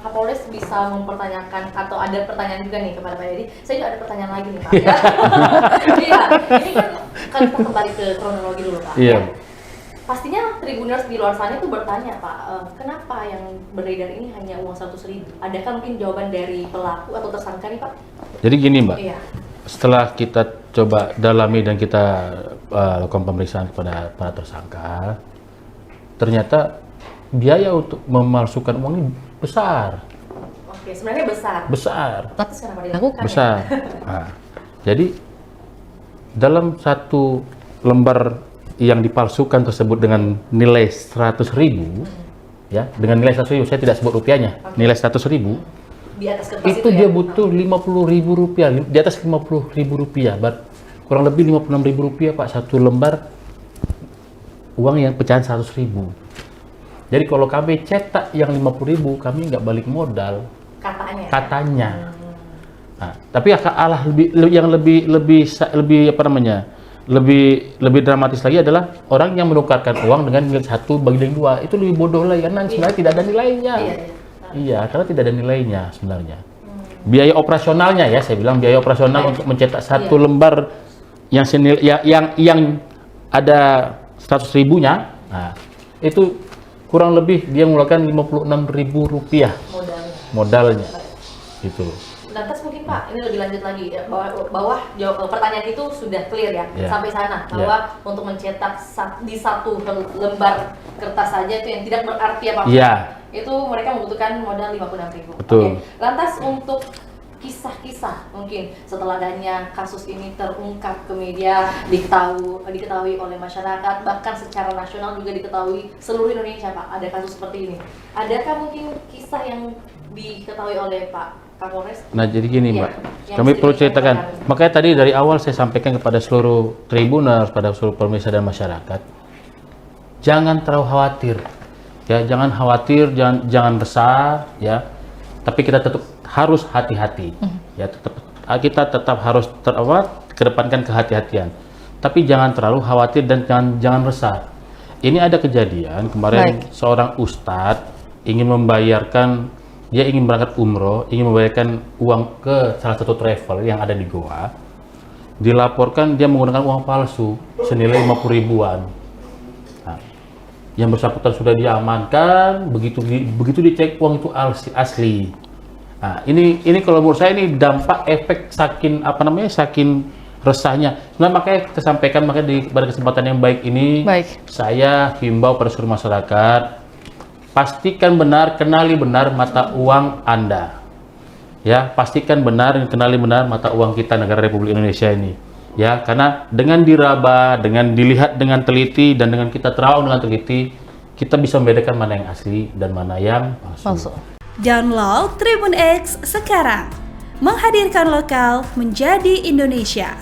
Kapolres bisa mempertanyakan atau ada pertanyaan juga nih kepada Pak Dedi. Saya juga ada pertanyaan lagi nih Pak. Iya, ini kan kita kembali ke kronologi dulu Pak. Iya. Ya. Pastinya Tribuners di luar sana itu bertanya Pak, kenapa yang beredar ini hanya uang 100.000? Adakah mungkin jawaban dari pelaku atau tersangka nih Pak? Jadi gini Mbak, Iya. setelah kita coba dalami dan kita lakukan pemeriksaan kepada para tersangka, ternyata biaya untuk memalsukan uang ini besar. Oke, sebenarnya besar. Besar. Tapi kenapa dilakukan? Besar. Ya? Nah, jadi dalam satu lembar yang dipalsukan tersebut dengan nilai 100.000, ya, dengan nilai 100.000, saya tidak sebut rupiahnya, nilai 100.000, Di atas kertas itu ya? dia butuh 50.000 rupiah, di atas 50.000 rupiah, kurang lebih 56.000 rupiah Pak, satu lembar uang yang pecahan 100.000. Jadi kalau kami cetak yang 50.000, kami nggak balik modal. Katanya. Nah, tapi alah lebih apa namanya? Lebih dramatis lagi adalah orang yang menukarkan uang dengan nilai 1 bagi dengan 2 itu lebih bodoh lagi karena sebenarnya tidak ada nilainya. Iya, karena tidak ada nilainya sebenarnya. Biaya operasionalnya ya, saya bilang biaya operasional untuk mencetak satu lembar yang yang ada 100.000-nya, nah, itu kurang lebih dia mengeluarkan 56.000 rupiah modalnya. Gitu. Lantas mungkin Pak, ini lebih lanjut lagi, bawah pertanyaan itu sudah clear ya, sampai sana bahwa untuk mencetak di satu lembar kertas saja itu yang tidak berarti apa-apa, itu mereka membutuhkan modal 56.000. Betul. Oke. Lantas untuk kisah-kisah mungkin setelah adanya kasus ini terungkap ke media, diketahui oleh masyarakat, bahkan secara nasional juga diketahui seluruh Indonesia Pak, ada kasus seperti ini. Adakah mungkin kisah yang diketahui oleh Pak Kapolres? Nah jadi gini Mbak, kami perlu ceritakan, makanya tadi dari awal saya sampaikan kepada seluruh Tribuners, pada seluruh pemirsa dan masyarakat, jangan terlalu khawatir, ya, jangan khawatir, jangan resah, ya, tapi kita tetap harus hati-hati, ya, kita tetap harus kedepankan kehati-hatian, tapi jangan terlalu khawatir dan jangan resah. Ini ada kejadian kemarin, seorang ustadz ingin membayarkan, dia ingin berangkat umroh, ingin membayarkan uang ke salah satu travel yang ada di Goa, dilaporkan dia menggunakan uang palsu senilai 50 ribuan. Nah, yang bersangkutan sudah diamankan, begitu dicek uang itu asli. Nah, ini kalau menurut saya ini dampak efek saking resahnya. Nah, makanya kita sampaikan, pada kesempatan yang baik ini, saya himbau pada seluruh masyarakat, pastikan benar, kenali benar mata uang Anda. Ya, pastikan benar, kenali benar mata uang kita negara Republik Indonesia ini. Ya, karena dengan diraba, dengan dilihat dengan teliti dan dengan kita terawang dengan teliti, kita bisa membedakan mana yang asli dan mana yang palsu. Download Tribun X sekarang, menghadirkan lokal menjadi Indonesia.